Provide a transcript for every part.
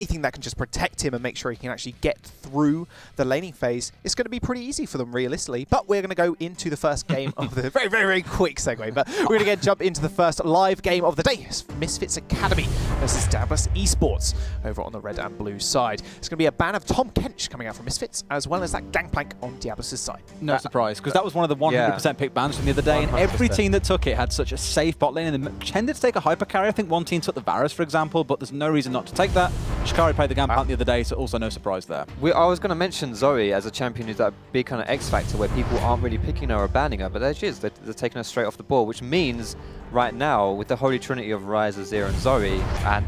anything that can just protect him and make sure he can actually get through the laning phase, it's going to be pretty easy for them realistically. But we're going to go into the first game of the very quick segue, but we're going to jump into the first live game of the day. It's Misfits Academy versus Diabolus Esports over on the red and blue side. It's going to be a ban of Tom Kench coming out from Misfits, as well as that Gangplank on Diabolus' side. No surprise, because that was one of the 100% pick bans from the other day, 100%. And every team that took it had such a safe bot lane, and they tended to take a hyper carry. I think one team took the Varus, for example, but there's no reason not to take that. Shikari played the Gangplank the other day, so also no surprise there. I was going to mention Zoe as a champion who's that big kind of X factor where people aren't really picking her or banning her, but there she is. They're taking her straight off the board, which means right now with the holy trinity of Ryze, Azir, and Zoe, and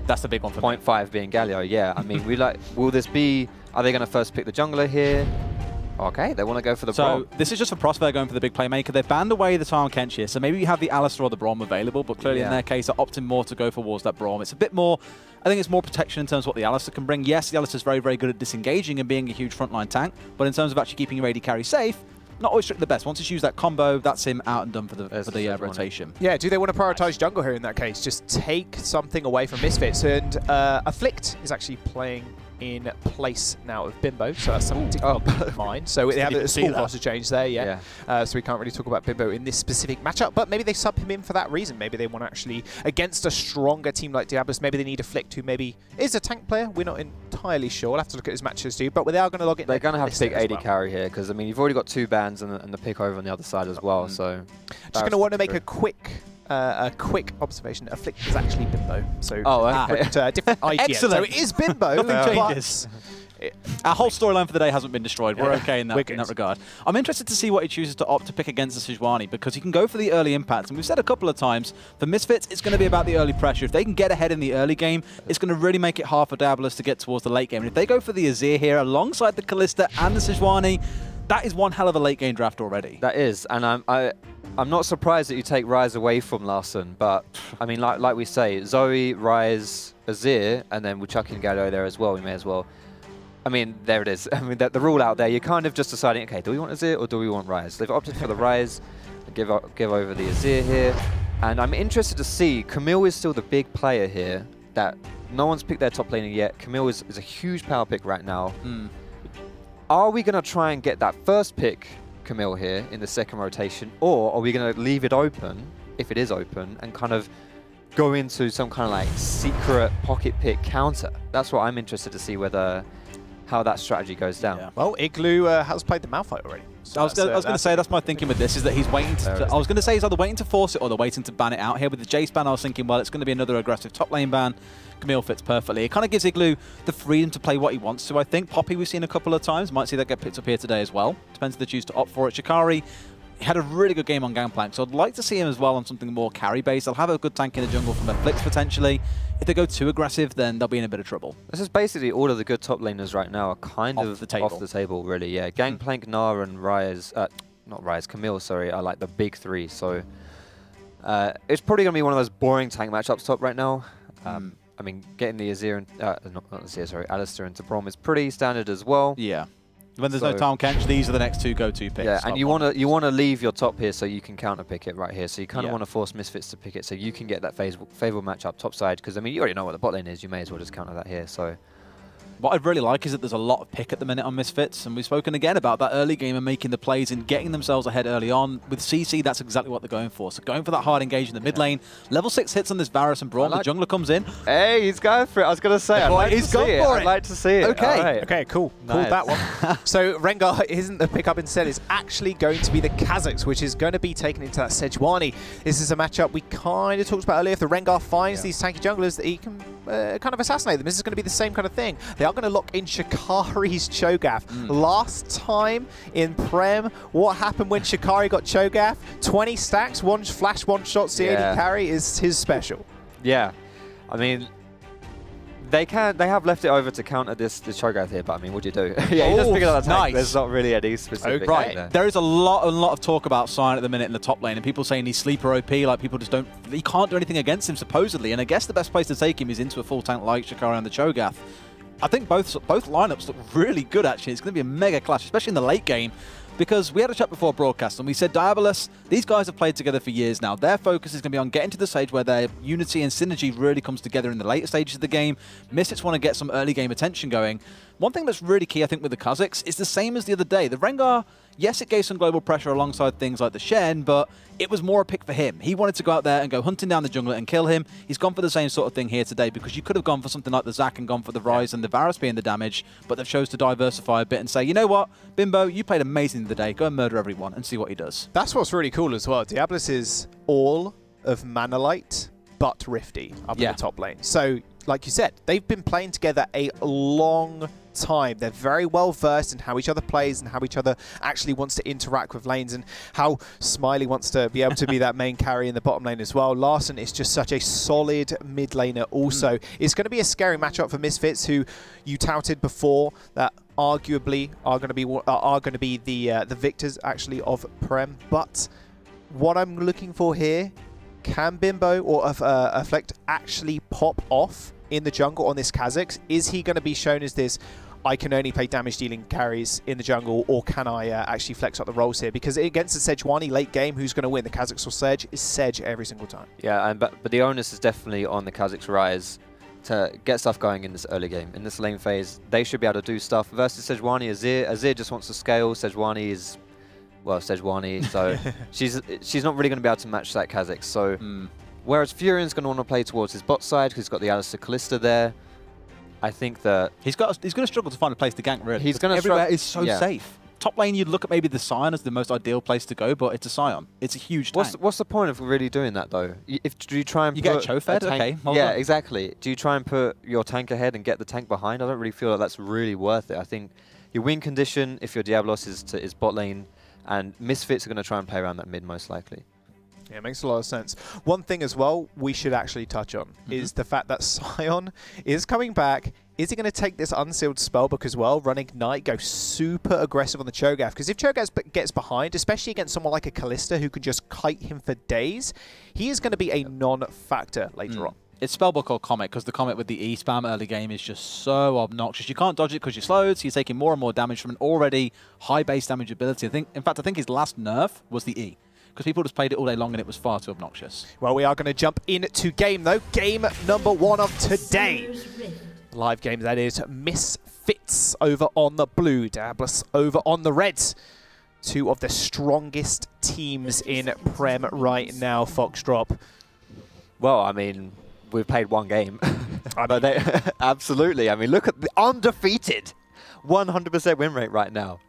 that's the big one for 0.5 being Galio. Yeah, I mean, will this be? Are they going to first pick the jungler here? Okay, they want to go for the Braum. This is just for Prospect going for the big playmaker. They've banned away the Tom Kench here, so maybe you have the Alistar or the Braum available, but clearly in their case, they're opting more to go towards that Braum. It's a bit more, I think it's more protection in terms of what the Alistar can bring. Yes, the Alistar's very good at disengaging and being a huge frontline tank, but in terms of actually keeping your AD carry safe, not always strictly the best. Once it's used that combo, that's him out and done for the rotation. Yeah, do they want to prioritize jungle here in that case? Just take something away from Misfits, and Afflict is actually playing in place now of Bimbo, so that's something to keep in mind. So they have a small roster change there, so we can't really talk about Bimbo in this specific matchup, but maybe they sub him in for that reason. Maybe they want to actually, against a stronger team like Diabolus, maybe they need Afflict, who maybe is a tank player. We're not entirely sure. We'll have to look at his matches too, but they are going to log it. They're going to have to pick AD carry here, because I mean, you've already got 2 bans and the pick over on the other side as well, so... Just going to want to make a quick observation. Afflict is actually Bimbo, so different idea. Excellent. So it is Bimbo. Nothing changes. Our whole storyline for the day hasn't been destroyed. We're okay in that regard. I'm interested to see what he chooses to opt to pick against the Sejuani, because he can go for the early impacts. And we've said a couple of times, for Misfits, it's going to be about the early pressure. If they can get ahead in the early game, it's going to really make it hard for Diabolus to get towards the late game. And if they go for the Azir here, alongside the Kalista and the Sejuani, that is one hell of a late game draft already. That is, and I'm not surprised that you take Ryze away from Larson, but I mean, like we say, Zoe, Ryze, Azir, and then we're chucking Galio there as well. We may as well. I mean, there it is. I mean, the rule out there, you're kind of just deciding, okay, do we want Azir or do we want Ryze? They've opted for the Ryze, give over the Azir here, and I'm interested to see. Camille is still the big player here. That no one's picked their top laner yet. Camille is a huge power pick right now. Are we going to try and get that first pick, Camille, here in the second rotation, or are we going to leave it open, if it is open, and kind of go into some kind of like secret pocket pick counter? That's what I'm interested to see how that strategy goes down. Yeah. Well, Igloo has played the Malphite already. So I was going to say, that's my thinking with this, is that he's waiting to... I was going to say he's either waiting to force it or they're waiting to ban it out here. With the Jace ban, I was thinking, well, it's going to be another aggressive top lane ban. Camille fits perfectly. It kind of gives Igloo the freedom to play what he wants to, I think. Poppy we've seen a couple of times. Might see that get picked up here today as well. Depends if they choose to opt for it. Shikari, he had a really good game on Gangplank, so I'd like to see him as well on something more carry-based. They'll have a good tank in the jungle from Afflict potentially. If they go too aggressive, then they'll be in a bit of trouble. This is basically all of the good top laners right now are kind of off the table, really. Yeah, Gangplank, Gnar, and Ryze, not Ryze, Camille, sorry, are like the big 3. So it's probably going to be one of those boring tank matchups top right now. I mean, getting the Azir and not Azir, sorry, Alistar into Braum is pretty standard as well. Yeah. When there's no Tom Kench, these are the next 2 go-to picks. Yeah, and you want to leave your top here so you can counter pick it right here. So you kind of want to force Misfits to pick it so you can get that favorable matchup top side. Because I mean, you already know what the bot lane is. You may as well just counter that here. So. What I really like is that there's a lot of pick at the minute on Misfits, and we've spoken again about that early game and making the plays and getting themselves ahead early on. With CC, that's exactly what they're going for. So going for that hard engage in the mid lane. Level 6 hits on this Varus and Braum. The jungler comes in. Hey, he's going for it. I was going to say, I'd like to see it. Okay, right. Okay, cool. Nice. Called that one. So Rengar isn't the pickup instead. It's actually going to be the Kazakhs, which is going to be taken into that Sejuani. This is a matchup we kind of talked about earlier. If the Rengar finds these tanky junglers, that he can kind of assassinate them. This is going to be the same kind of thing. They are going to lock in Shikari's Cho'Gath. Last time in Prem, what happened when Shikari got Cho'Gath? 20 stacks, 1 flash, 1 shot, CAD carry is his special. Yeah, I mean, they have left it over to counter this Cho'Gath here, but I mean, what do you do? Yeah, you just figure out the tank. There's not really any specific right there. There is a lot of talk about Sion at the minute in the top lane, and people saying he's sleeper OP, like people just don't, you can't do anything against him supposedly, and I guess the best place to take him is into a full tank like Shikari and the Cho'Gath. I think both lineups look really good, actually. It's going to be a mega clash, especially in the late game. because we had a chat before broadcast and we said Diabolus, these guys have played together for years now. Their focus is going to be on getting to the stage where their unity and synergy really comes together in the later stages of the game. Misfits want to get some early game attention going. One thing that's really key, I think, with the Kazakhs is the same as the other day. The Rengar, yes, it gave some global pressure alongside things like the Shen, but it was more a pick for him. He wanted to go out there and go hunting down the jungler and kill him. He's gone for the same sort of thing here today, because you could have gone for something like the Zac and gone for the Ryze and the Varus being the damage, but they've chose to diversify a bit and say, you know what, Bimbo, you played amazing the other day. Go and murder everyone and see what he does. That's what's really cool as well. Diabolus is all of Manalite, but Rifty up in the top lane. So, like you said, they've been playing together a long time. They're very well versed in how each other plays and how each other actually wants to interact with lanes, and how Smiley wants to be able to be that main carry in the bottom lane as well. Larson is just such a solid mid laner also. It's going to be a scary matchup for Misfits, who you touted before that arguably are going to be the victors actually of Prem. But what I'm looking for here, can Bimbo or Afflict actually pop off in the jungle on this Kazakhs? Is he going to be shown as this, I can only play damage dealing carries in the jungle, or can I actually flex up the roles here? Because against the Sejuani late game, who's going to win, the Kazakhs or Sej? Is Sej every single time. Yeah, but the onus is definitely on the Kazakhs Ryze to get stuff going in this early game. In this lane phase, they should be able to do stuff. Versus Sejuani, Azir just wants to scale. Sejuani is, well, Sejuani, so she's not really going to be able to match that Kazakhs. So whereas Furion's going to want to play towards his bot side, because he's got the Alistair Kalista there. I think that he's going to struggle to find a place to gank, really. He's going to everywhere is so safe. Top lane, you'd look at maybe the Sion as the most ideal place to go, but it's a Sion. It's a huge tank. What's the point of really doing that, though? Do you try and get a Chofed? Okay. Yeah, exactly. Do you try and put your tank ahead and get the tank behind? I don't really feel like that's really worth it. I think your win condition, if your Diabolus is bot lane, and Misfits are going to try and play around that mid most likely. Yeah, it makes a lot of sense. One thing as well we should actually touch on is the fact that Sion is coming back. Is he going to take this unsealed spell book as well, run Ignite, go super aggressive on the Cho'Gath? Because if Cho'Gath gets behind, especially against someone like a Kalista who could just kite him for days, he is going to be a non-factor later on. It's spellbook or Comet, because the Comet with the E spam early game is just so obnoxious. You can't dodge it because you're slowed, so you're taking more and more damage from an already high base damage ability. In fact, I think his last nerf was the E, because people just played it all day long and it was far too obnoxious. Well, we are going to jump into game, though. Game number 1 of today. Live game, that is. Misfits over on the blue, Diabolus over on the reds. Two of the strongest teams in Prem right now, Foxdrop. Well, I mean, we've played one game. But they, absolutely. I mean, look at the undefeated 100% win rate right now.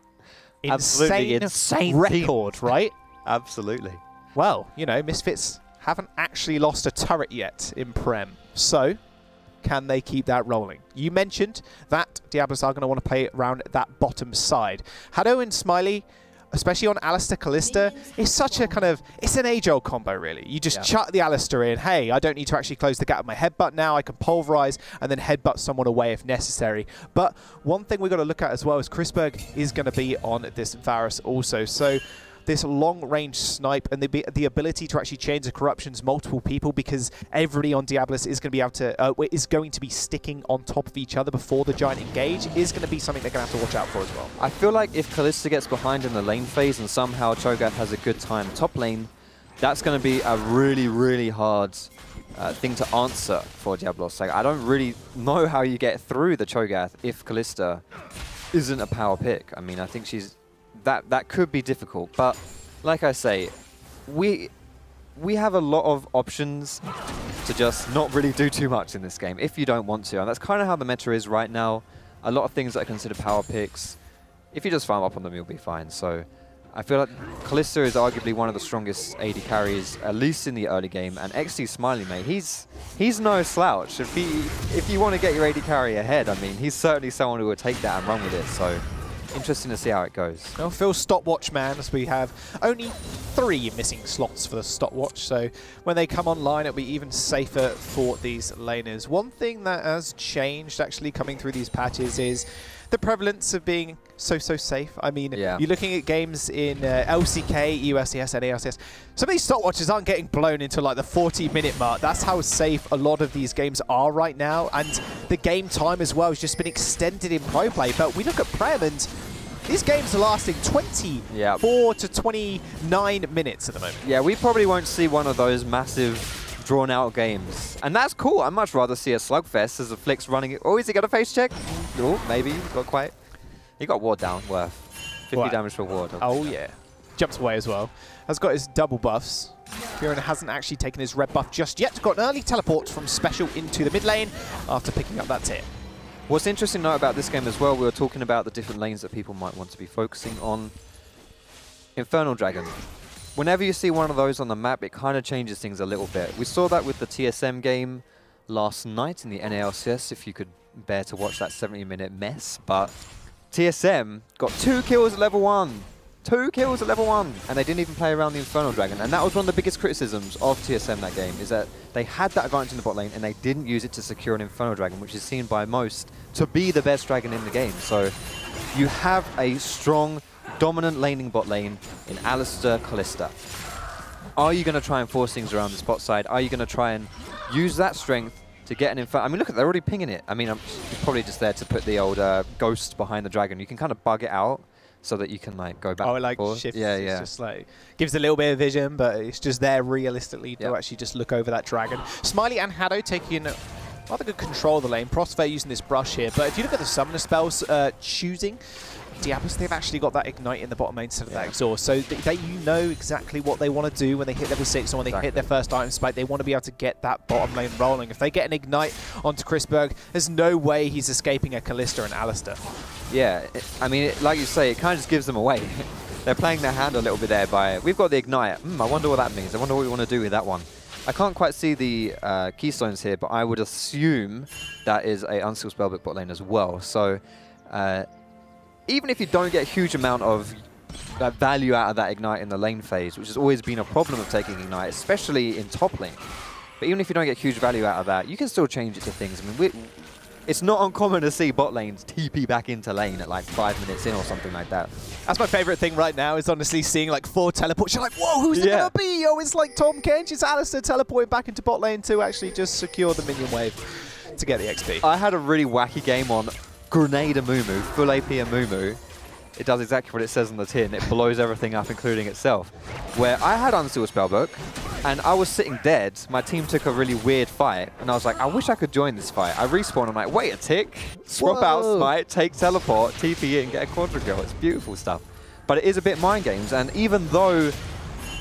Insane record, right? Absolutely. Well, you know, Misfits haven't actually lost a turret yet in Prem. So, can they keep that rolling? You mentioned that Diabolus are going to want to play around that bottom side. Hado and Smiley, especially on Alistair Kalista, is such a kind of, it's an age-old combo, really. You just chuck the Alistair in. Hey, I don't need to actually close the gap with my headbutt now. I can pulverize and then headbutt someone away if necessary. But one thing we've got to look at as well is Chrisberg is going to be on this Varus also. So this long-range snipe and the ability to actually change the corruptions multiple people, because everybody on Diabolus is going to be sticking on top of each other before the giant engage, is going to be something they're going to have to watch out for as well. I feel like if Kalista gets behind in the lane phase and somehow Cho'Gath has a good time top lane, that's going to be a really, really hard thing to answer for Diabolus. Like, I don't really know how you get through the Cho'Gath if Kalista isn't a power pick. I mean, I think she's that could be difficult, but like I say, we have a lot of options to just not really do too much in this game if you don't want to, and that's kind of how the meta is right now. A lot of things that are considered power picks, if you just farm up on them, you'll be fine. So I feel like Kalista is arguably one of the strongest AD carries, at least in the early game, and XD Smiley, mate, he's no slouch. If you want to get your AD carry ahead, I mean, he's certainly someone who will take that and run with it. So interesting to see how it goes. Well, Phil stopwatch man, as we have only 3 missing slots for the stopwatch, so when they come online it'll be even safer for these laners. One thing that has changed actually coming through these patches is the prevalence of being so safe. I mean, you're looking at games in LCK, USCS, and ALCS. Some of these stopwatches aren't getting blown until like the 40-minute mark. That's how safe a lot of these games are right now. And the game time as well has just been extended in pro play. But we look at Prem and These games are lasting 24 to 29 minutes at the moment. Yeah, we probably won't see one of those massive drawn-out games. And that's cool. I'd much rather see a slugfest as a Flick's running it. Oh, is he got a face check? Oh, maybe. He got ward down, worth 50 damage for ward. Oh, yeah. Jumps away as well. Has got his double buffs. Fiorun hasn't actually taken his red buff just yet. Got an early teleport from Special into the mid lane after picking up that tip. What's interesting to note about this game as well, we were talking about the different lanes that people might want to be focusing on. Infernal Dragon. Whenever you see one of those on the map, it kind of changes things a little bit. We saw that with the TSM game last night in the NALCS, if you could bear to watch that 70-minute mess. But TSM got 2 kills at level 1. 2 kills at level 1, and they didn't even play around the Infernal Dragon. And that was one of the biggest criticisms of TSM that game, is that they had that advantage in the bot lane and they didn't use it to secure an Infernal Dragon, which is seen by most to be the best dragon in the game. So you have a strong, dominant laning bot lane in Alistar, Kalista. Are you going to try and force things around this bot side? Are you going to try and use that strength to get an Infernal? I mean, look, they're already pinging it. I mean, it's probably just there to put the old ghost behind the dragon. You can kind of bug it out so that you can like go back. Oh, like shift. Yeah. It's just like gives a little bit of vision, but it's just there realistically to actually just look over that dragon. Smiley and Haddo taking rather good control of the lane. Prosphere using this brush here, but if you look at the summoner spells choosing Diabolus, they've actually got that ignite in the bottom lane instead of that exhaust, so you know exactly what they want to do when they hit level 6 or when they hit their first item spike. They want to be able to get that bottom lane rolling. If they get an ignite onto Chrisberg, there's no way he's escaping a Kalista and Alistar. Yeah, I mean, like you say, it kind of just gives them away. They're playing their hand a little bit there by, we've got the ignite. I wonder what that means. I wonder what we want to do with that one. I can't quite see the keystones here, but I would assume that is a unsealed spellbook bot lane as well. So even if you don't get a huge amount of value out of that ignite in the lane phase, which has always been a problem of taking ignite, especially in top lane, but even if you don't get huge value out of that, you can still change it to things. I mean, it's not uncommon to see bot lanes TP back into lane at like 5 minutes in or something like that. That's my favourite thing right now, is honestly seeing like 4 teleports. You're like, whoa, who's it going to be? Oh, it's like Tom Kench, it's Alistar teleporting back into bot lane to actually just secure the minion wave to get the XP. I had a really wacky game on Grenade Amumu, full AP Amumu. It does exactly what it says on the tin. It blows everything up, including itself. Where I had Unsealed Spellbook, and I was sitting dead. My team took a really weird fight, and I was like, I wish I could join this fight. I respawn, I'm like, wait a tick. Swap out Smite, take Teleport, TP in, get a quadra kill. It's beautiful stuff. But it is a bit mind games, and even though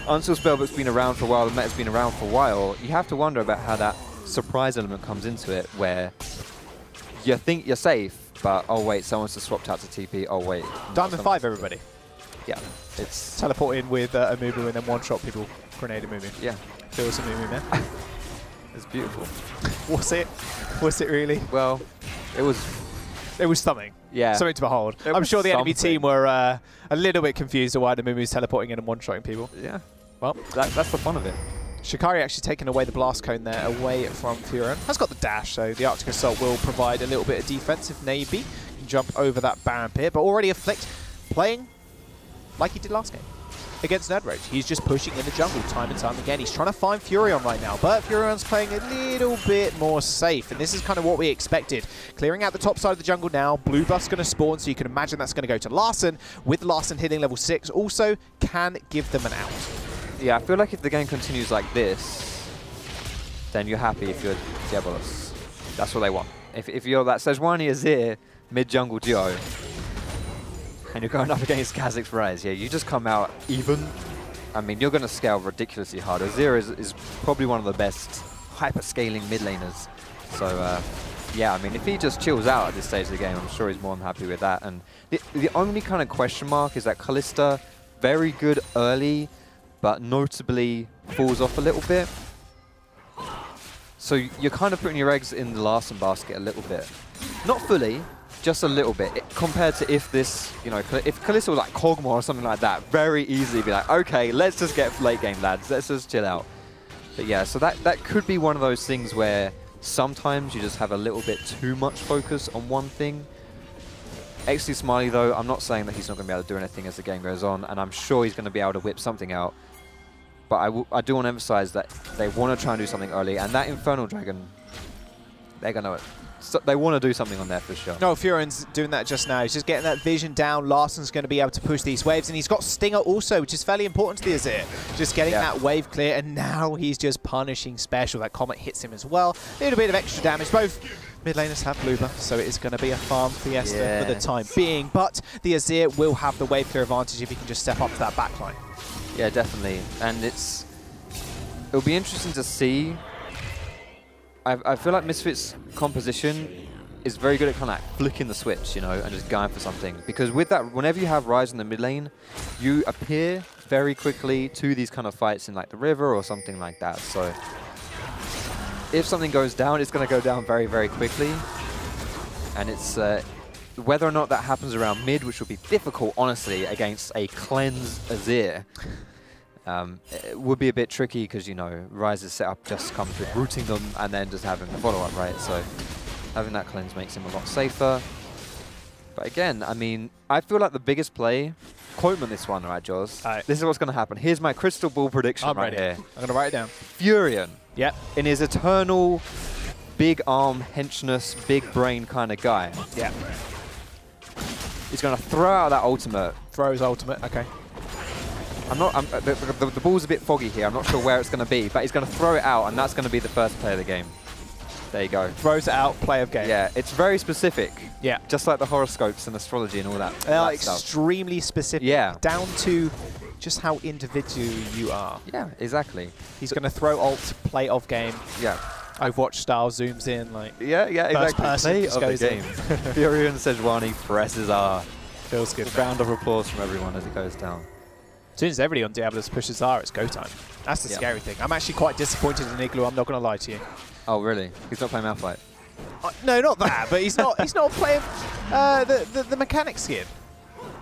Unsealed Spellbook's been around for a while, the meta's been around for a while, you have to wonder about how that surprise element comes into it, where you think you're safe, but oh wait, someone's just swapped out to TP. Oh wait. Diamond 5, everybody. Yeah. It's teleport in with Amumu and then one-shot people. Grenade Amumu. Yeah. Kills Amumu, man. It's beautiful. Was it? Was it really? Well, it was something. Yeah. Something to behold. I'm sure the enemy team were a little bit confused at why Amumu's teleporting in and one-shotting people. Yeah. Well, that's the fun of it. Shikari actually taking away the blast cone there, away from Fiorun. Has got the dash, so the Arctic Assault will provide a little bit of defense if need be. Can jump over that Baron Pit, but already Afflict playing like he did last game against Nerdrage. He's just pushing in the jungle time and time again. He's trying to find Furion right now, but Furion's playing a little bit more safe, and this is kind of what we expected. Clearing out the top side of the jungle now. Blue buff's going to spawn, so you can imagine that's going to go to Larson. With Larson hitting level 6, also can give them an out. Yeah, I feel like if the game continues like this, then you're happy if you're Diabolus. That's what they want. If you're that Sejuani Azir mid-jungle duo, and you're going up against Kha'Zix Rise, yeah, you just come out even. I mean, you're going to scale ridiculously hard. Azir is probably one of the best hyper-scaling mid laners. So, yeah, I mean, if he just chills out at this stage of the game, I'm sure he's more than happy with that. And the only kind of question mark is that Kalista, very good early, but notably falls off a little bit. So you're kind of putting your eggs in the Larson basket a little bit. Not fully, just a little bit. Compared to if this, you know, if Kalista was like Kog'Maw or something like that, very easily be like, okay, let's just get late game, lads. Let's just chill out. But yeah, so that could be one of those things where sometimes you just have a little bit too much focus on one thing. XD Smiley, though, I'm not saying that he's not going to be able to do anything as the game goes on, and I'm sure he's going to be able to whip something out. But I do want to emphasize that they want to try and do something early, and that Infernal Dragon, they're going to they want to do something on there for sure. No, Furion's doing that just now. He's just getting that vision down. Larson's going to be able to push these waves, and he's got Stinger also, which is fairly important to the Azir. Just getting that wave clear, and now he's just punishing special. That Comet hits him as well. A little bit of extra damage. Both mid laners have Bloober, so it is going to be a farm fiesta for the time being. But the Azir will have the wave clear advantage if he can just step up to that backline. Yeah, definitely. And it'll be interesting to see. I feel like Misfits' composition is very good at kind of like flicking the switch, you know, and just going for something. Because with that, whenever you have Ryze in the mid lane, you appear very quickly to these kind of fights in like the river or something like that. So if something goes down, it's going to go down very, very quickly. And it's whether or not that happens around mid, which will be difficult, honestly, against a cleansed Azir. It would be a bit tricky because, you know, Ryze's setup just comes with rooting them and then just having the follow-up, right? So having that cleanse makes him a lot safer. But again, I mean, I feel like the biggest play, quote me on this one, right, Jaws? This is what's going to happen. Here's my crystal ball prediction right here. I'm going to write it down. Furion. Yep. In his eternal big arm, henchness, big brain kind of guy. Yeah. He's going to throw out that ultimate. Throw his ultimate, okay. The ball's a bit foggy here. I'm not sure where it's going to be, but he's going to throw it out, and that's going to be the first play of the game. There you go. Throws it out, play of game. Yeah, it's very specific. Yeah. Just like the horoscopes and astrology and all that. They are extremely specific. Yeah. Down to just how individual you are. Yeah, exactly. He's going to throw ult, play of game. Yeah. Overwatch style zooms in, like. Yeah, exactly. Play of the game. Furion Sejuani presses R. Feels good. A round of applause from everyone as it goes down. As soon as everybody on Diabolus pushes R, it's go time. That's the scary thing. I'm actually quite disappointed in Igloo, I'm not going to lie to you. Oh, really? He's not playing Malphite? No, not that, but he's not playing the mechanic skin.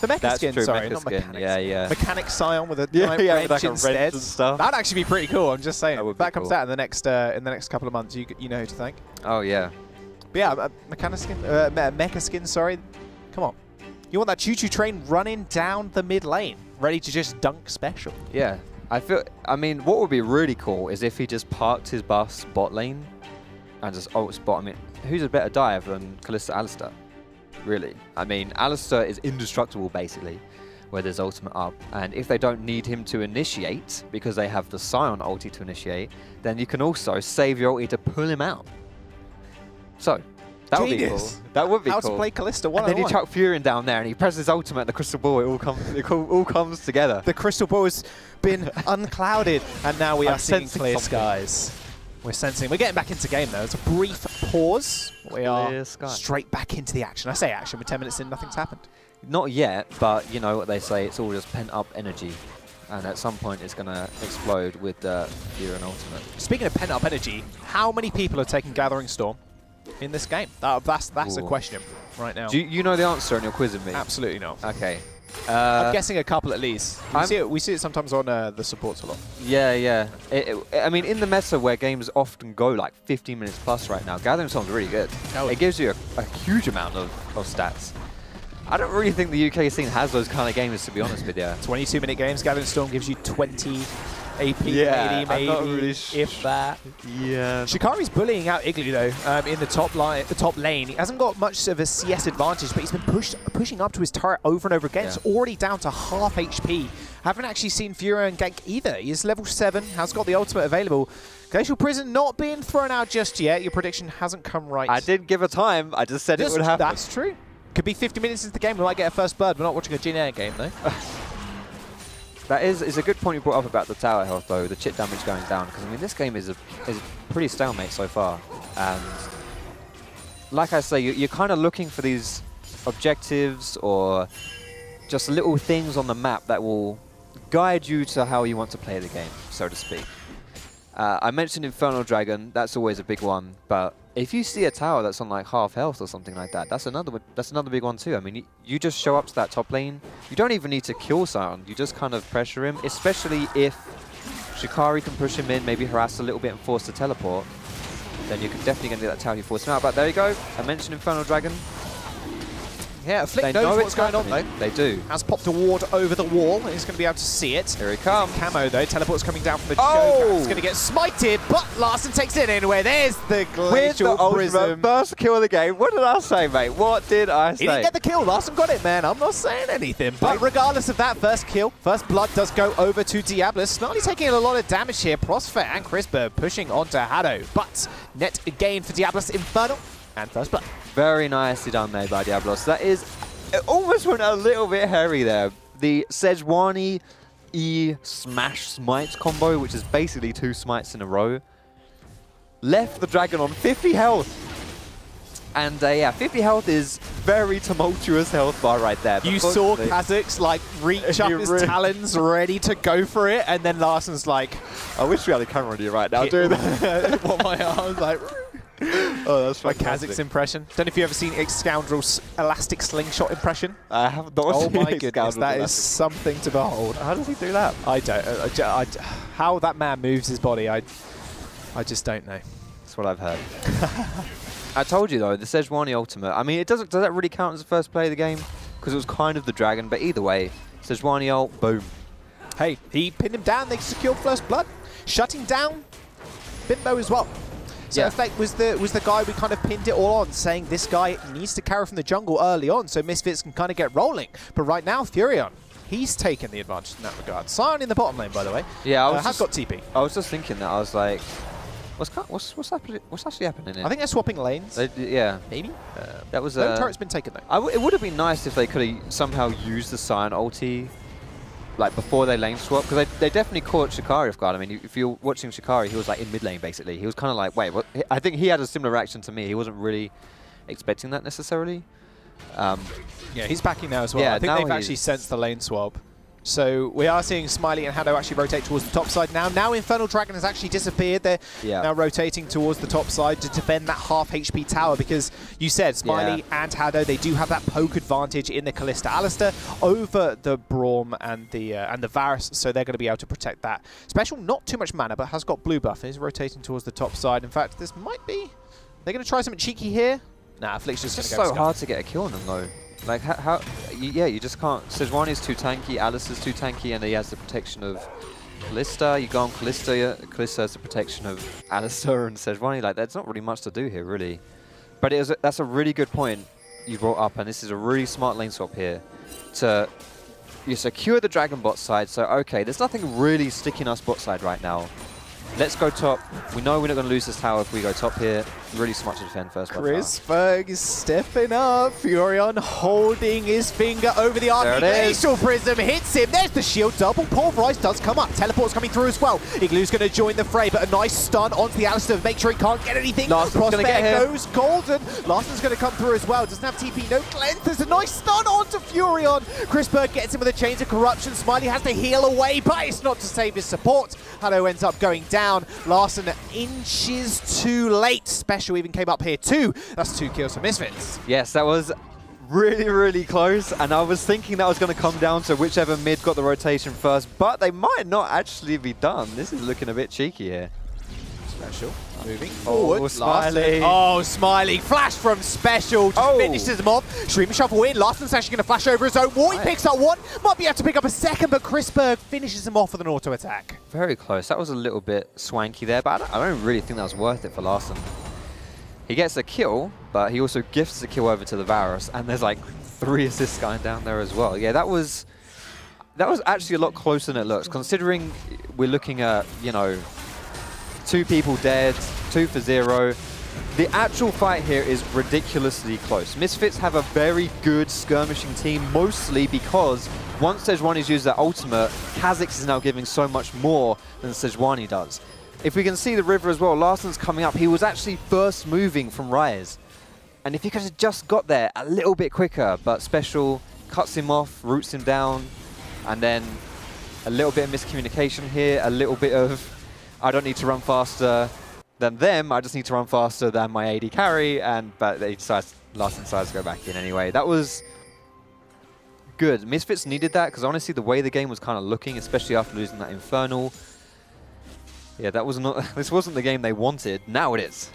The mecha skin, true, sorry, mecha not skin. mechanics. Yeah. Mechanic Scion with a like wrench a instead. wrench and stuff. That'd actually be pretty cool, I'm just saying. That would if be that comes cool. out in the next couple of months, you know who to thank. Oh, yeah. But yeah, mechanic skin, mecha skin, sorry. Come on. You want that choo-choo train running down the mid lane, ready to just dunk special. Yeah. I mean, what would be really cool is if he just parked his buffs bot lane and just ult spot. I mean, who's a better dive than Kalista Alistar? Really? I mean, Alistar is indestructible, basically, with his ultimate up. And if they don't need him to initiate, because they have the Scion ulti to initiate, then you can also save your ulti to pull him out. So, that would be cool. That would be cool. How to play Kalista 1-on-1. And then you chuck Furion down there and he presses his ultimate, the crystal ball, it all comes together. The crystal ball has been unclouded, and now we are seeing clear skies. We're sensing. We're getting back into game, though. It's a brief pause. We are straight back into the action. I say action, we're 10 minutes in, nothing's happened. Not yet, but you know what they say, it's all just pent-up energy. And at some point, it's going to explode with the Furion ultimate. Speaking of pent-up energy, how many people are taking Gathering Storm in this game? That's a question right now. Do you know the answer and you're quizzing me? Absolutely not. Okay. I'm guessing a couple at least. We see it sometimes on the supports a lot. Yeah. I mean, in the meta where games often go like 15 minutes plus right now, Gathering Storm's really good. It gives you a huge amount of stats. I don't really think the UK scene has those kind of games, to be honest with you. 22-minute games, Gathering Storm gives you 20 AP, yeah, maybe, really if that. Yeah. Shikari's bullying out Igloo though in the top lane. He hasn't got much of a CS advantage, but he's been pushing up to his turret over and over again. It's already down to half HP. Haven't actually seen Furion gank either. He's level 7, has got the ultimate available. Glacial Prison not being thrown out just yet. Your prediction hasn't come right. I did give a time. I just said it would happen. That's true. Could be 50 minutes into the game. We might get a first bird. We're not watching a Jin Air game though. That is a good point you brought up about the tower health, though, the chip damage going down, because I mean this game is pretty stalemate so far, and like I say, you're kind of looking for these objectives or just little things on the map that will guide you to how you want to play the game, so to speak. I mentioned Infernal Dragon, that's always a big one, but if you see a tower that's on like half health or something like that, that's another big one too. I mean, you just show up to that top lane. You don't even need to kill Scion. You just kind of pressure him, especially if Shikari can push him in, maybe harass a little bit and force the teleport. Then you can definitely get that tower, you force him out. But there you go. I mentioned Infernal Dragon. Yeah, Flick They knows know what's it's going on, happening. though. They do. Has popped a ward over the wall. He's going to be able to see it. Here he comes. Camo, though. Teleport's coming down from the Oh! Joker. He's going to get smited, but Larson takes it anyway. There's the With the Glacial ultimate Prism. first kill of the game. What did I say, mate? What did I say? He didn't get the kill. Larson got it, man. I'm not saying anything. But regardless of that first kill, first blood does go over to Diabolus. Snarly taking a lot of damage here. Prosper and Crisper pushing onto Haddo. But net gain for Diabolus, Infernal, and first blood. Very nicely done there by Diabolus. That is... It almost went a little bit hairy there. The Sejuani E smash smites combo, which is basically 2 smites in a row, left the dragon on 50 health. And yeah, 50 health is very tumultuous health bar right there. You saw Kha'Zix like reach up his talons ready to go for it, and then Larson's like, I wish we had a camera on you right now doing that. what my arms like. Oh, that's my fantastic. Kha'Zix impression. Don't know if you've ever seen Scoundrel's elastic slingshot impression. I have not Oh seen my it. goodness, that is something to behold. How does he do that? I don't. How that man moves his body, I just don't know. That's what I've heard. I told you though, the Sejuani ultimate. I mean, does that really count as the first play of the game? Because it was kind of the dragon, but either way, Sejuani ult, boom. Hey, he pinned him down. They secured first blood, shutting down Bimbo as well. So Yeah. Effect was the guy we kind of pinned it all on, saying this guy needs to carry from the jungle early on, so Misfits can kind of get rolling. But right now, Furion, he's taken the advantage in that regard. Sion in the bottom lane, by the way. Yeah, has got TP. I was just thinking that. I was like, what's happening? What's actually happening here? I think they're swapping lanes. Yeah, Maybe. that was. No turret's been taken though. It would have been nice if they could have somehow used the Sion ulti, like before they lane swap, because they definitely caught Shikari off guard. I mean, if you're watching Shikari, he was like in mid lane basically. He was kind of like, wait, what? I think he had a similar reaction to me. He wasn't really expecting that necessarily. Yeah, he's backing now as well. Yeah, I think now they've actually sensed the lane swap. So we are seeing Smiley and Haddo actually rotate towards the top side now. Now Infernal Dragon has actually disappeared. They're now rotating towards the top side to defend that half HP tower, because you said Smiley and Haddo, they do have that poke advantage in the Callista Alistair over the Braum and the Varus, so they're going to be able to protect that. Special, not too much mana, but has got blue buff and is rotating towards the top side. In fact, this might be... They're going to try something cheeky here. Nah, Flick's just going to go. It's so hard to get a kill on them though. Like yeah, you just can't. Sejuani is too tanky, Alistair's too tanky, and he has the protection of Callista. You go on Callista, Callista has the protection of Alistair and Sejuani. Like, there's not really much to do here, really. But that's a really good point you brought up, and this is a really smart lane swap here. You secure the Dragon bot side, so okay, there's nothing really sticking us bot side right now. Let's go top. We know we're not going to lose this tower if we go top here. Really smart to defend first. Crisberg is stepping up. Furion holding his finger over the arc. Glacial Prism hits him. There's the shield. Double Pulverize does come up. Teleport's coming through as well. Iglu's going to join the fray, but a nice stun onto the Alistair. Make sure he can't get anything. Prospect goes golden. Larson's going to come through as well. Doesn't have TP, no cleanse. There's a nice stun onto Furion. Crisberg gets him with a Chains of Corruption. Smiley has to heal away, but it's not to save his support. Haddo ends up going down. Larson inches too late. Special even came up here too. That's 2 kills for Misfits. Yes, that was really, really close. And I was thinking that was going to come down to whichever mid got the rotation first. But they might not actually be done. This is looking a bit cheeky here. Special moving forward. Oh, Smiley. Oh, Smiley. Flash from Special. Just finishes him off. Streamer shuffle in. Larson's actually going to flash over his own wall. He picks up one. Might be able to pick up a second, but Crisberg finishes him off with an auto attack. Very close. That was a little bit swanky there, but I don't really think that was worth it for Larson. He gets a kill, but he also gifts the kill over to the Varus, and there's like 3 assists going down there as well. Yeah, that was actually a lot closer than it looks, considering we're looking at, you know, 2 people dead, 2 for 0. The actual fight here is ridiculously close. Misfits have a very good skirmishing team, mostly because once Sejuani's used their ultimate, Kha'Zix is now giving so much more than Sejuani does. If we can see the river as well, Larson's coming up. He was actually first moving from Rise. And if he could have just got there a little bit quicker, but Special cuts him off, roots him down, and then a little bit of miscommunication here, a little bit of, I don't need to run faster than them, I just need to run faster than my AD carry, but Larson decides to go back in anyway. That was good. Misfits needed that, because honestly the way the game was kind of looking, especially after losing that Infernal, yeah, that was not. This wasn't the game they wanted. Now it is.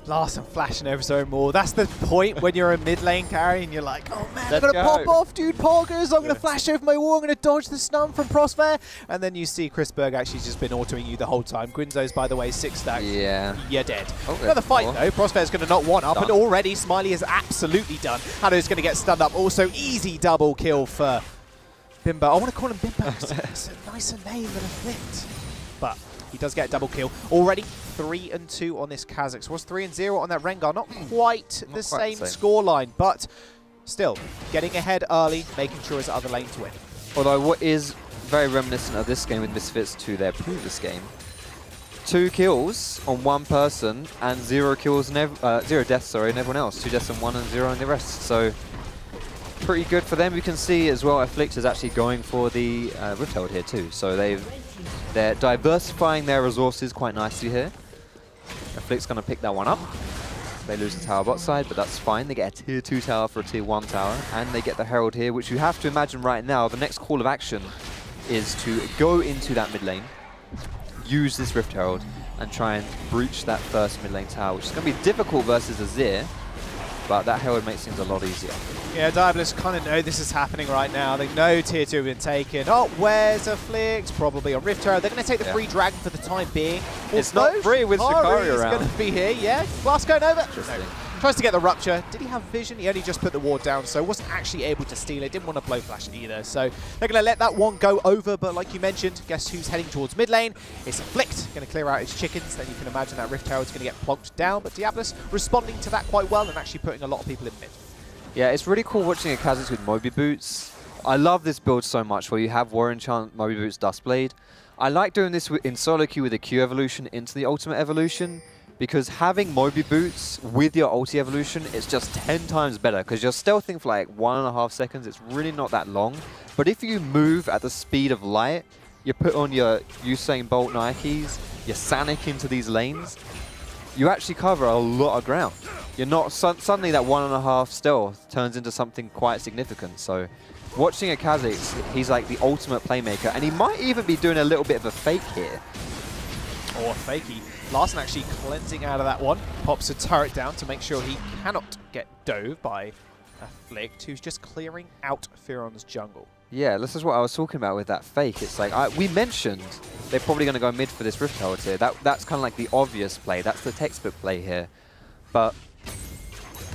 Larson flashing over his own wall. That's the point when you're a mid lane carry and you're like, oh man, I'm going to pop off, dude, poggers. I'm going to flash over my wall. I'm going to dodge the stun from Prosper. And then you see Chris Berg actually just been autoing you the whole time. Gwynzo's, by the way, 6 stacks. Yeah. You're dead. Another fight, though. Prosper's going to knock one up. And already Smiley is absolutely done. Haddo's going to get stunned up. Also, easy double kill for Bimbo. I want to call him Bimbo because it's a nicer name than a Flint. But he does get a double kill. Already 3-2 on this Kazakhs. Was 3-0 on that Rengar. Not quite the same scoreline, but still getting ahead early, making sure his other lane to win. Although what is very reminiscent of this game with Misfits to their previous game, 2 kills on 1 person and 0 kills, 0 deaths, sorry, and everyone else. 2 deaths on 1 and 0 on the rest. So pretty good for them. You can see as well, Afflict is actually going for the Rift Herald here too. So they're diversifying their resources quite nicely here. Afflict's going to pick that one up. They lose the tower bot side, but that's fine. They get a tier 2 tower for a tier 1 tower, and they get the Herald here, which you have to imagine right now, the next call of action is to go into that mid lane, use this Rift Herald, and try and breach that first mid lane tower, which is going to be difficult versus Azir, but that Herald makes things a lot easier. Yeah, Diabolus kind of know this is happening right now. They know tier 2 have been taken. Oh, where's Afflict? Probably on Rift Herald. They're going to take the free dragon for the time being. It's not free with Shikari around. He's going to be here, yeah. Glass going over. No. Tries to get the rupture. Did he have vision? He only just put the ward down, so wasn't actually able to steal it. Didn't want to blow flash it either. So they're going to let that one go over, but like you mentioned, guess who's heading towards mid lane? It's Afflict. Going to clear out his chickens. Then you can imagine that Rift Herald's going to get plonked down, but Diabolus responding to that quite well and actually putting a lot of people in mid. Yeah, it's really cool watching a Kazakhs with Moby Boots. I love this build so much, where you have War Enchant, Moby Boots, Dustblade. I like doing this in solo queue with the Q evolution into the ultimate evolution, because having Moby Boots with your ulti evolution is just 10 times better, because you're stealthing for like 1.5 seconds. It's really not that long. But if you move at the speed of light, you put on your Usain Bolt Nikes, you Sanic into these lanes, you actually cover a lot of ground. You're not suddenly that 1.5 stealth turns into something quite significant. So watching a Kazakhs, he's like the ultimate playmaker, and he might even be doing a little bit of a fake here. Or a fakey. Larson actually cleansing out of that one. Pops a turret down to make sure he cannot get dove by Afflict, who's just clearing out Firon's jungle. Yeah, this is what I was talking about with that fake. It's like, we mentioned they're probably going to go mid for this Rift Herald here. That's kind of like the obvious play. That's the textbook play here. But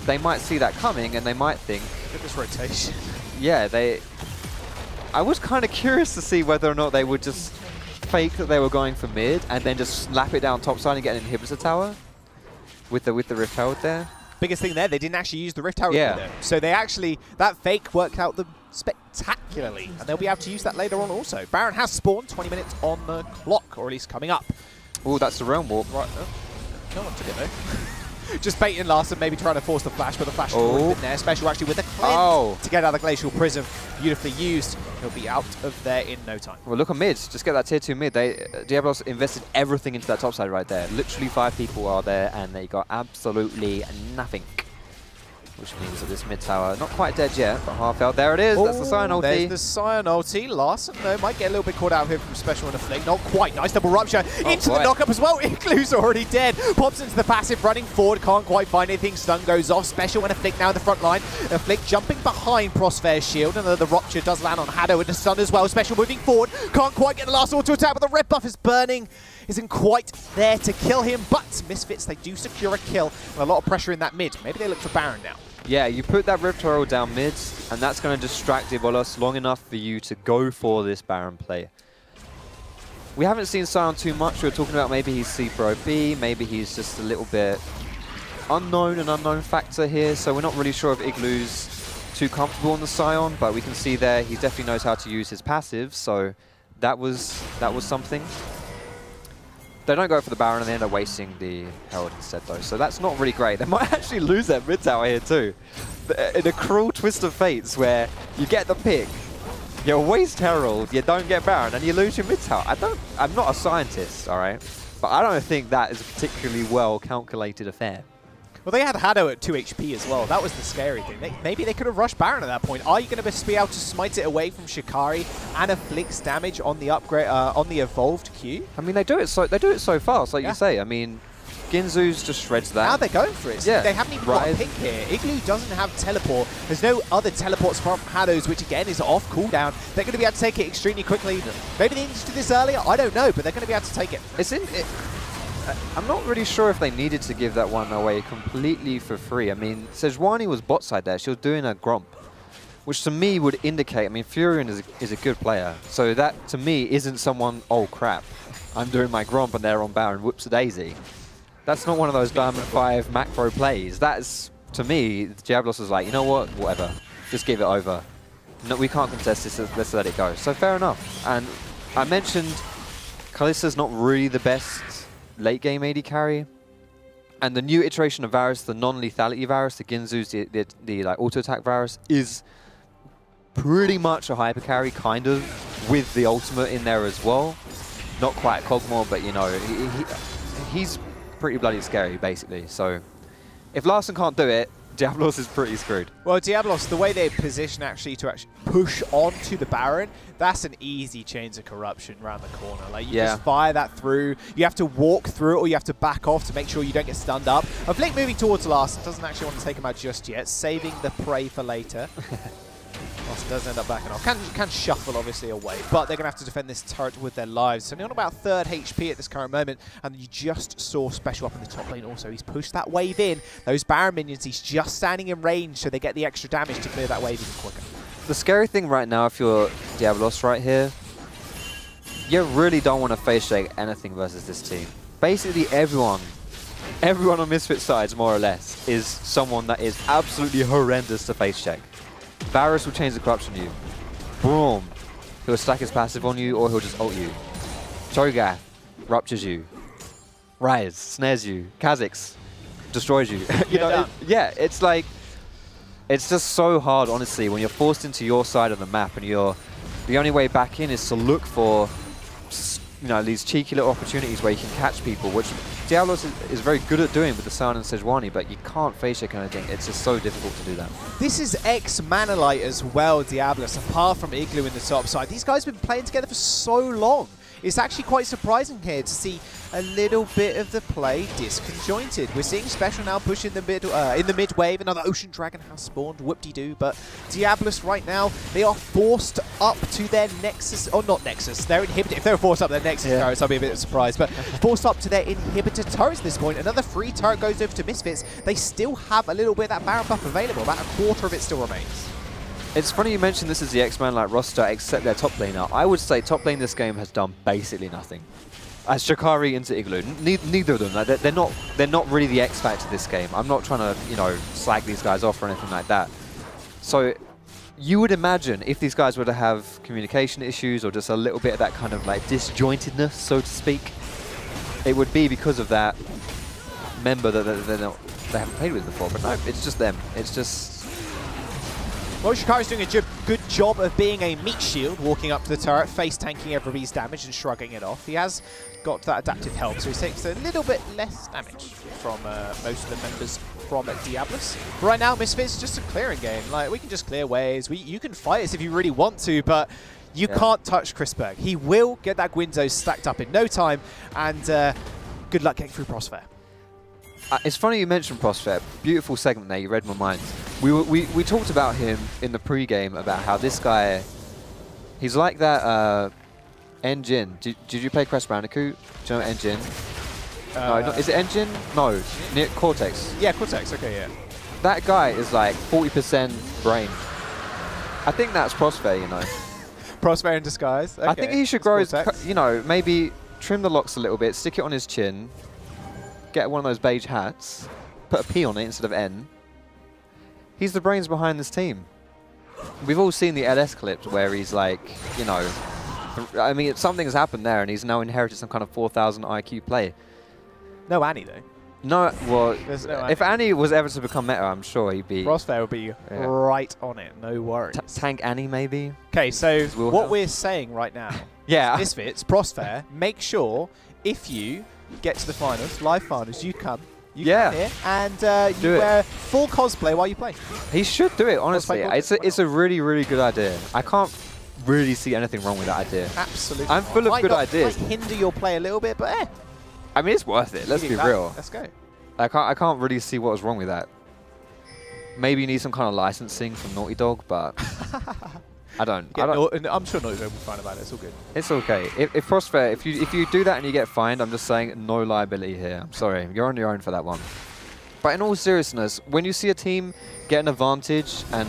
they might see that coming, and they might think... Look at this rotation. Yeah, I was kind of curious to see whether or not they would just fake that they were going for mid, and then just slap it down topside and get an inhibitor tower with the Rift Herald there. Biggest thing there, they didn't actually use the Rift Herald either. So they actually, that fake worked out them spectacularly, and they'll be able to use that later on also. Baron has spawned, 20 minutes on the clock, or at least coming up. Oh, that's the realm warp. Right, no one took it though. Just baiting Larson, maybe trying to force the flash, but the flash has already been there. Special actually with the cleanse to get out of the Glacial Prism. Beautifully used. He'll be out of there in no time. Well, look at mid. Just get that tier 2 mid. Diabolus invested everything into that top side right there. Literally 5 people are there, and they got absolutely nothing. Which means that this mid tower, not quite dead yet, but half out. There it is. That's the Scion ulti. There's the Scion ulti. Larson, though, might get a little bit caught out here from Special and Afflict. Not quite. Nice double rupture into the knockup as well. Iglu's already dead. Pops into the passive, running forward. Can't quite find anything. Stun goes off. Special and Afflict now in the front line. Afflict jumping behind Prosper's shield. And the rupture does land on Haddo with the stun as well. Special moving forward. Can't quite get the last auto attack, but the red buff is burning. Isn't quite there to kill him. But Misfits, they do secure a kill. And a lot of pressure in that mid. Maybe they look for Baron now. Yeah, you put that Rift Herald down mid, and that's going to distract Diabolus long enough for you to go for this Baron play. We haven't seen Scion too much. We were talking about maybe he's super OP, maybe he's just a little bit an unknown factor here, so we're not really sure if Iglu's too comfortable on the Scion, but we can see there he definitely knows how to use his passive, so that was something. They don't go for the Baron, and they end up wasting the Herald instead, though. So that's not really great. They might actually lose their mid tower here, too. In a cruel twist of fates where you get the pick, you waste Herald, you don't get Baron, and you lose your mid tower. I'm not a scientist, all right? But I don't think that is a particularly well-calculated affair. Well, they had Haddo at 2 HP as well. That was the scary thing. Maybe they could have rushed Baron at that point. Are you going to be able to smite it away from Shikari and Afflict's damage on the upgrade on the evolved Q? I mean, they do it so fast, like you say. I mean, Ginzu's just shreds that. Now they're going for it. Yeah. They haven't even got a pick here. Igloo doesn't have teleport. There's no other teleports from Hados, which again is off cooldown. They're going to be able to take it extremely quickly. Maybe they needed to do this earlier. I don't know, but they're going to be able to take it. I'm not really sure if they needed to give that one away completely for free. I mean, Sejuani was bot side there. She was doing a Gromp, which to me would indicate, I mean, Furion is a good player. So that, to me, isn't someone, oh crap, I'm doing my Gromp and they're on Baron, whoops a daisy. That's not one of those Diamond 5 macro plays. That's, to me, Diabolus was like, you know what, whatever, just give it over. No, we can't contest this, let's let it go. So fair enough. And I mentioned Kalista's not really the best late game AD carry. And the new iteration of Varus, the non-lethality Varus, the Ginzu's, the like auto-attack Varus, is pretty much a hyper carry, kind of, with the ultimate in there as well. Not quite Cogmore, but you know, he's pretty bloody scary, basically. So if Larson can't do it, Diabolus is pretty screwed. Well, Diabolus, the way they position to push onto the Baron, that's an easy chains of corruption around the corner. Like, you just fire that through. You have to walk through it, or you have to back off to make sure you don't get stunned up. A Flink moving towards Larson doesn't actually want to take him out just yet, saving the prey for later. Larson does end up backing off. Can shuffle, obviously, away, but they're going to have to defend this turret with their lives. So, only on about 3rd HP at this current moment, and you just saw Special up in the top lane also. He's pushed that wave in. Those Baron minions, he's just standing in range, so they get the extra damage to clear that wave even quicker. The scary thing right now, if you're Diabolus right here, you really don't want to face shake anything versus this team. Basically, everyone on Misfits sides, more or less, is someone that is absolutely horrendous to face check. Varus will change the corruption on you. Boom. He'll stack his passive on you, or he'll just ult you. Cho'Gath ruptures you. Ryze snares you. Kha'Zix destroys you. You know, it's like, it's just so hard, honestly, when you're forced into your side of the map and the only way back in is to look for, you know, these cheeky little opportunities where you can catch people, which Diabolus is very good at doing with the Sun and Sejuani, but you can't face check anything. It's just so difficult to do that. This is ex-Manalite as well, Diabolus, apart from Igloo in the top side. These guys have been playing together for so long. It's actually quite surprising here to see a little bit of the play disconjointed. We're seeing Special now push in the mid wave. Another Ocean Dragon has spawned, whoop-de-doo. But Diabolus right now, they are forced up to their Nexus, or not Nexus, their inhibitor. If they were forced up to their Nexus turrets, I'd be a bit surprised. But forced up to their inhibitor turrets at this point. Another free turret goes over to Misfits. They still have a little bit of that Baron buff available. About a quarter of it still remains. It's funny you mentioned this is the X-Man-like roster, except their top laner. I would say top lane this game has done basically nothing. As Shikari into Igloo, neither of them. Like, they're not really the X factor this game. I'm not trying to, you know, slag these guys off or anything like that. So you would imagine if these guys were to have communication issues or just a little bit of that kind of like disjointedness, so to speak, it would be because of that member that they haven't played with before. But no, it's just them. It's just. Well, Shikari's doing a good job of being a meat shield, walking up to the turret, face tanking everybody's damage and shrugging it off. He has got that adaptive help, so he takes a little bit less damage from most of the members from Diabolus. But right now, Misfits is just a clearing game. Like, we can just clear waves. You can fight us if you really want to, but you can't touch Chrisberg. He will get that Gwynzo stacked up in no time, and good luck getting through Prosper. It's funny you mentioned Prosper. Beautiful segment there. You read my mind. We talked about him in the pre-game about how this guy, he's like that Engine. Did you play Crash Bandicoot? Do you know Engine? No, is it Engine? No, Cortex. Yeah, Cortex. Okay, yeah. That guy is like 40% brain. I think that's Prosper, you know. Prosper in disguise. Okay. I think he should grow his, you know, maybe trim the locks a little bit, stick it on his chin. Get one of those beige hats, put a P on it instead of N. He's the brains behind this team. We've all seen the LS clips where he's like, you know, I mean, something has happened there and he's now inherited some kind of 4,000 IQ play. No Annie, though. No, well, no if Annie was ever to become meta, I'm sure he'd be... Crossfair would be right on it, no worries. Tank Annie, maybe? Okay, so what we're saying right now, Misfits, Prosfair, make sure if you get to the finals, live finals, you come here and you wear full cosplay while you play. He should do it, honestly. It's a really, really good idea. I can't really see anything wrong with that idea. Absolutely. I'm full of good ideas. Might hinder your play a little bit, but I mean, it's worth it. Let's be real. Let's go. I can't really see what was wrong with that. Maybe you need some kind of licensing from Naughty Dog, but I don't. I'm sure Naughty Dog will be fine about it. It's all good. It's okay. If Crossfair, if you do that and you get fined, I'm just saying no liability here. I'm sorry, you're on your own for that one. But in all seriousness, when you see a team get an advantage and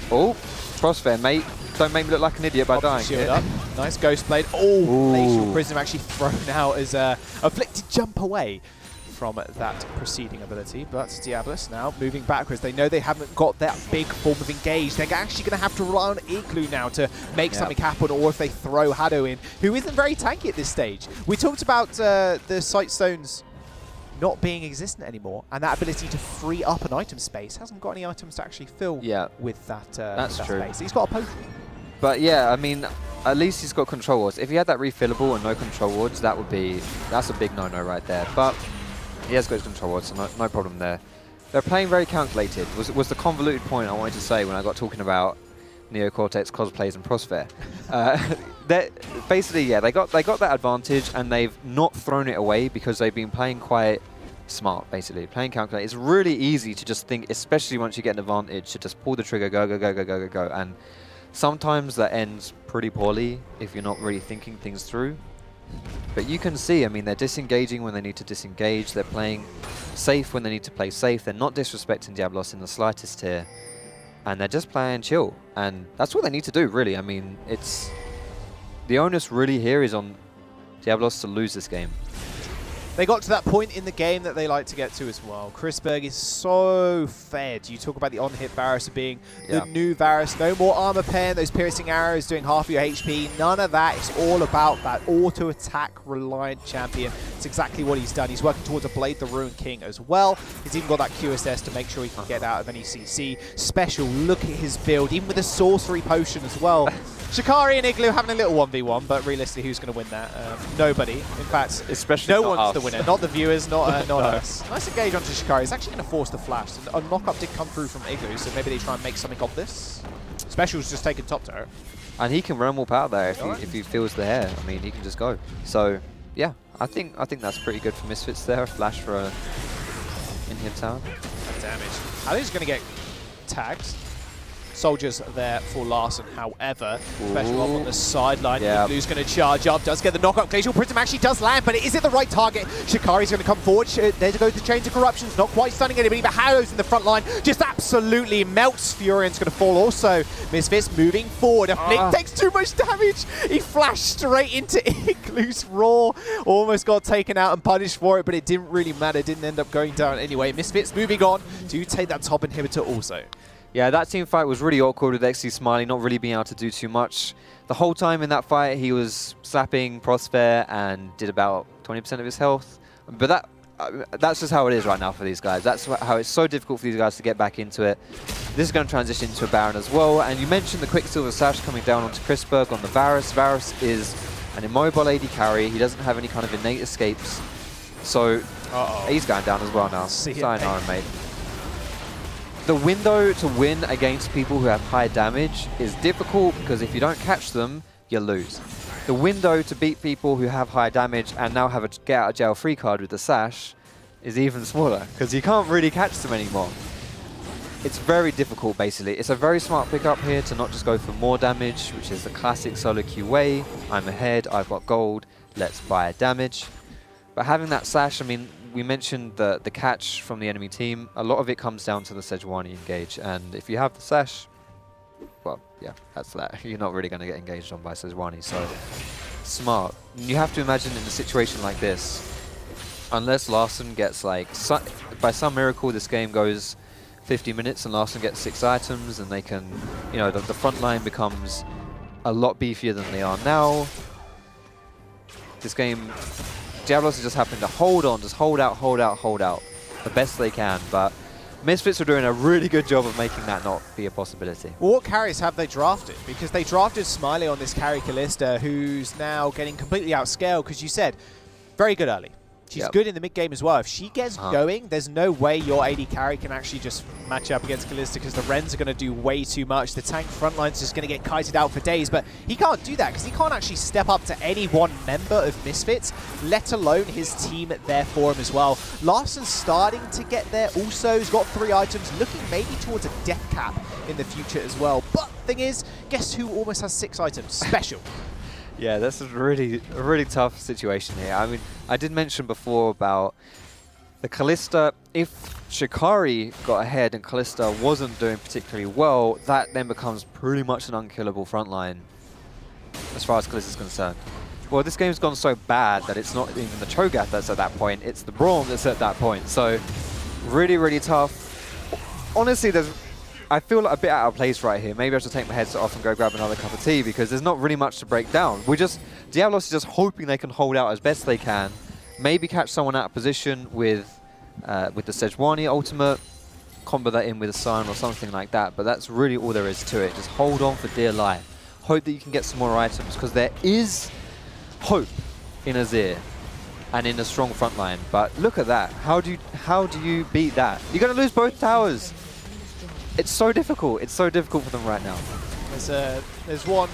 Crossfair, mate, don't make me look like an idiot by dying. Shield up. Nice Ghost Blade. Oh, Glacial Prism actually thrown out as a afflicted jump away from that preceding ability. But Diabolus now moving backwards. They know they haven't got that big form of engage. They're actually going to have to rely on Igloo now to make something happen, or if they throw Hado in, who isn't very tanky at this stage. We talked about the Sight Stones not being existent anymore, and that ability to free up an item space. Hasn't got any items to actually fill with that, That's true. space. He's got a potion. But yeah, I mean, at least he's got control wards. If he had that refillable and no control wards, that's a big no-no right there. But he has got his control wards, so no problem there. They're playing very calculated. Was the convoluted point I wanted to say when I got talking about Neocortex cosplays and Crossfair. Basically, yeah, they got that advantage, and they've not thrown it away because they've been playing quite smart, basically. Playing calculated. It's really easy to just think, especially once you get an advantage, to just pull the trigger, go, go, go, go, go, go, go. And sometimes that ends pretty poorly if you're not really thinking things through. But you can see, I mean, they're disengaging when they need to disengage. They're playing safe when they need to play safe. They're not disrespecting Diabolus in the slightest here. And they're just playing chill. And that's what they need to do, really. I mean, it's... The onus really here is on Diabolus to lose this game. They got to that point in the game that they like to get to as well. Chrisberg is so fed. You talk about the on-hit Varus being the new Varus. No more armor pen, those piercing arrows doing half your HP. None of that. It's all about that auto-attack reliant champion. It's exactly what he's done. He's working towards a Blade the Ruin King as well. He's even got that QSS to make sure he can get out of any CC. Special, look at his build, even with a sorcery potion as well. Shikari and Igloo having a little 1v1, but realistically, who's going to win that? Nobody. In fact, especially no one's the winner. Not the viewers, not us. Nice engage onto Shikari. He's actually going to force the flash. A knock-up did come through from Igloo, so maybe they try and make something of this. Special's just taking top turret. And he can run more power there if he feels the hair. I mean, he can just go. So, yeah, I think that's pretty good for Misfits there. A flash for a in-hit tower. Damage. I think he's going to get tagged. Soldiers there for Larson, however. Special off on the sideline. Igloo's going to charge up, does get the knock-up. Glacial Prism actually does land, but is it the right target? Shikari's going to come forward. There to go the Chains of Corruptions. Not quite stunning anybody, but Hado's in the front line. Just absolutely melts. Furion's going to fall also. Misfits moving forward. Afflict takes too much damage. He flashed straight into Igloo's Roar. Almost got taken out and punished for it, but it didn't really matter. Didn't end up going down anyway. Misfits moving on to take that top inhibitor also. Yeah, that team fight was really awkward with XD Smiley not really being able to do too much. The whole time in that fight, he was slapping Prosper and did about 20% of his health. But that's just how it is right now for these guys. That's how it's so difficult for these guys to get back into it. This is going to transition into a Baron as well. And you mentioned the Quicksilver Sash coming down onto Chrisberg on the Varus. Varus is an immobile AD carry. He doesn't have any kind of innate escapes. So he's going down as well now. Sayonara, mate. The window to win against people who have high damage is difficult because if you don't catch them, you lose. The window to beat people who have high damage and now have a get out of jail free card with the Sash is even smaller because you can't really catch them anymore. It's very difficult, basically. It's a very smart pickup here to not just go for more damage, which is the classic solo queue way. I'm ahead, I've got gold, let's buy damage. But having that Sash, I mean, we mentioned the catch from the enemy team. A lot of it comes down to the Sejuani engage. And if you have the Sash, well, yeah, that's that. You're not really going to get engaged on by Sejuani. So, smart. You have to imagine in a situation like this, unless Larson gets like, by some miracle, this game goes 50 minutes and Larson gets 6 items and they can, you know, the front line becomes a lot beefier than they are now. This game... Diabolus is just having to hold on, just hold out the best they can. But Misfits are doing a really good job of making that not be a possibility. Well, what carries have they drafted? Because they drafted Smiley on this carry Callista, who's now getting completely outscaled, because you said, very good early. She's good in the mid game as well. If she gets going, there's no way your AD carry can actually just match up against Kalista because the Rens are going to do way too much. The tank front line's just going to get kited out for days, but he can't do that because he can't actually step up to any one member of Misfits, let alone his team there for him as well. Larson's starting to get there also. He's got 3 items, looking maybe towards a death cap in the future as well. But thing is, guess who almost has 6 items? Special. Yeah, that's a really tough situation here. I mean, I did mention before about the Kalista. If Shikari got ahead and Kalista wasn't doing particularly well, that then becomes pretty much an unkillable frontline as far as Kalista's concerned. Well, this game's gone so bad that it's not even the Cho'Gath that's at that point, it's the Braum that's at that point. So, really tough. Honestly, I feel like a bit out of place right here. Maybe I should take my headset off and go grab another cup of tea because there's not really much to break down. Diabolus is just hoping they can hold out as best they can, maybe catch someone out of position with the Sejuani ultimate, combo that in with a Scion or something like that, but that's really all there is to it. Just hold on for dear life. Hope that you can get some more items because there is hope in Azir and in a strong front line. But look at that. How do you beat that? You're going to lose both towers. It's so difficult. It's so difficult for them right now. There's one.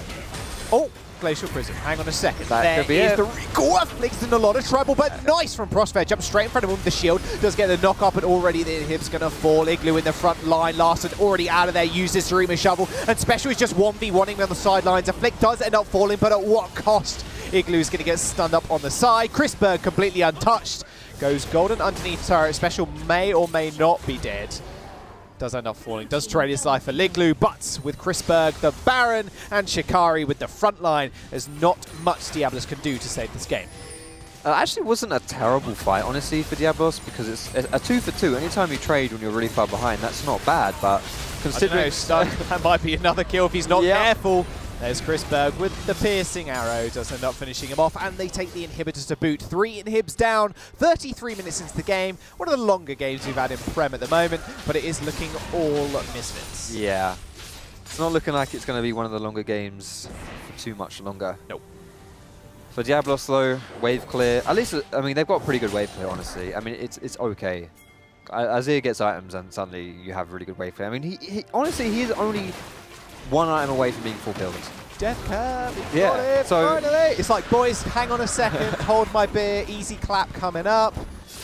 Oh, Glacial Prism. Hang on a second. That could be it. The recall. Flicks in a lot of trouble, but nice from Prospect. Jumps straight in front of him with the shield. Does get the knock up, and already the inhib's going to fall. Igloo in the front line. Larson already out of there. Uses Zarima Shovel, and Special is just 1v1ing on the sidelines. A flick does end up falling, but at what cost? Igloo's going to get stunned up on the side. Chrisberg completely untouched. Goes golden underneath turret. Special may or may not be dead. Does end up falling, does trade his life for Liglu, but with Chrisberg, the Baron, and Shikari with the front line, there's not much Diabolus can do to save this game. Actually, it wasn't a terrible fight, honestly, for Diabolus, because it's a 2 for 2. Anytime you trade when you're really far behind, that's not bad, but considering... that might be another kill if he's not careful. There's Chrisberg with the piercing arrow, does end up finishing him off, and they take the inhibitors to boot. 3 inhibs down, 33 minutes into the game. One of the longer games we've had in Prem at the moment, but it is looking all Misfits. Yeah. It's not looking like it's going to be one of the longer games for too much longer. Nope. For Diabolus, though, wave clear. At least, I mean, they've got pretty good wave clear, honestly. I mean, it's okay. Azir gets items, and suddenly you have really good wave clear. I mean, honestly, he is only 1 item away from being full build. Death cap, yeah. So finally. It's like, boys, hang on a second, hold my beer, easy clap coming up.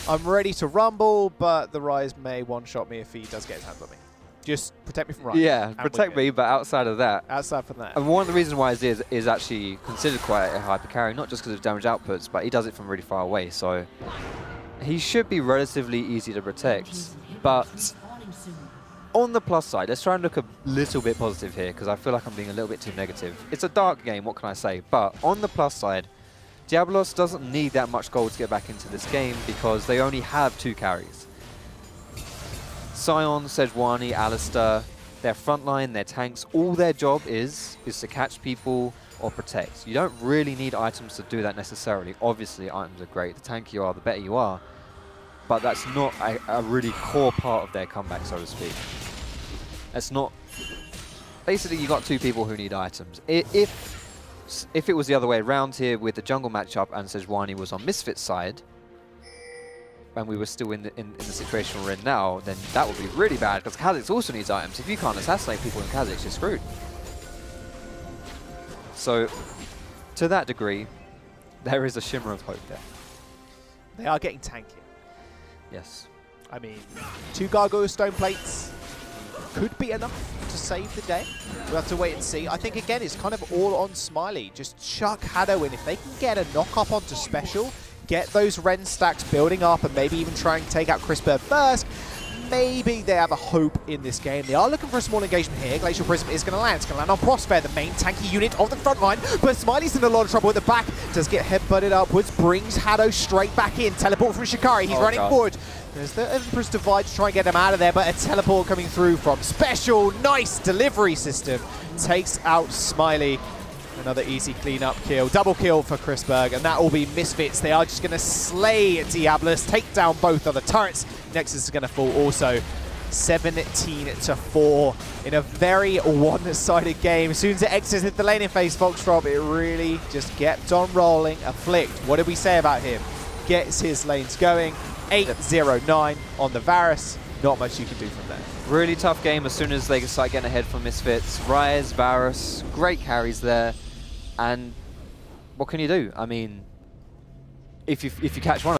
I'm ready to rumble, but the Rise may one-shot me if he does get his hands on me. Just protect me from Rise. Yeah, protect me, but outside of that. Outside from that. And one of the reasons why Azir is actually considered quite a hyper carry, not just because of damage outputs, but he does it from really far away, so he should be relatively easy to protect. But on the plus side, let's try and look a little bit positive here, because I feel like I'm being a little bit too negative. It's a dark game, what can I say? But on the plus side, Diabolus doesn't need that much gold to get back into this game, because they only have 2 carries. Scion, Sejuani, Alistar, their frontline, their tanks, all their job is to catch people or protect. You don't really need items to do that necessarily. Obviously, items are great. The tankier you are, the better you are. But that's not a really core part of their comeback, so to speak. It's not... Basically, you got 2 people who need items. If it was the other way around here with the jungle matchup and Sejuani was on Misfits' side, and we were still in the situation we're in now, then that would be really bad, because Kha'Zix also needs items. If you can't assassinate people in Kha'Zix, you're screwed. So, to that degree, there is a shimmer of hope there. They are getting tanky. Yes. I mean, 2 Gargoyle Stone Plates could be enough to save the day. We'll have to wait and see. I think, again, it's kind of all on Smiley. Just chuck Haddo in. If they can get a knock-up onto Special, get those Ren stacks building up, and maybe even try and take out Chrisberg first, maybe they have a hope in this game. They are looking for a small engagement here. Glacial Prism is going to land. It's going to land on Prospect, the main tanky unit of the front line. But Smiley's in a lot of trouble at the back. Does get headbutted upwards. Brings Haddo straight back in. Teleport from Shikari. He's running forward. There's the Emperor's Divide to try and get him out of there, but a teleport coming through from Special. Nice delivery system. Takes out Smiley. Another easy clean-up kill. Double kill for Chrisberg, and that will be Misfits. They are just going to slay Diabolus, take down both other turrets. Nexus is going to fall also. 17-4 in a very one-sided game. As soon as it exited the laning phase, Foxtrot, it really just kept on rolling. Afflict, what did we say about him? gets his lanes going. 8-0-9 on the Varus. Not much you can do from there. Really tough game as soon as they start getting ahead from Misfits. Ryze, Varus, great carries there. And what can you do? I mean, if you catch one of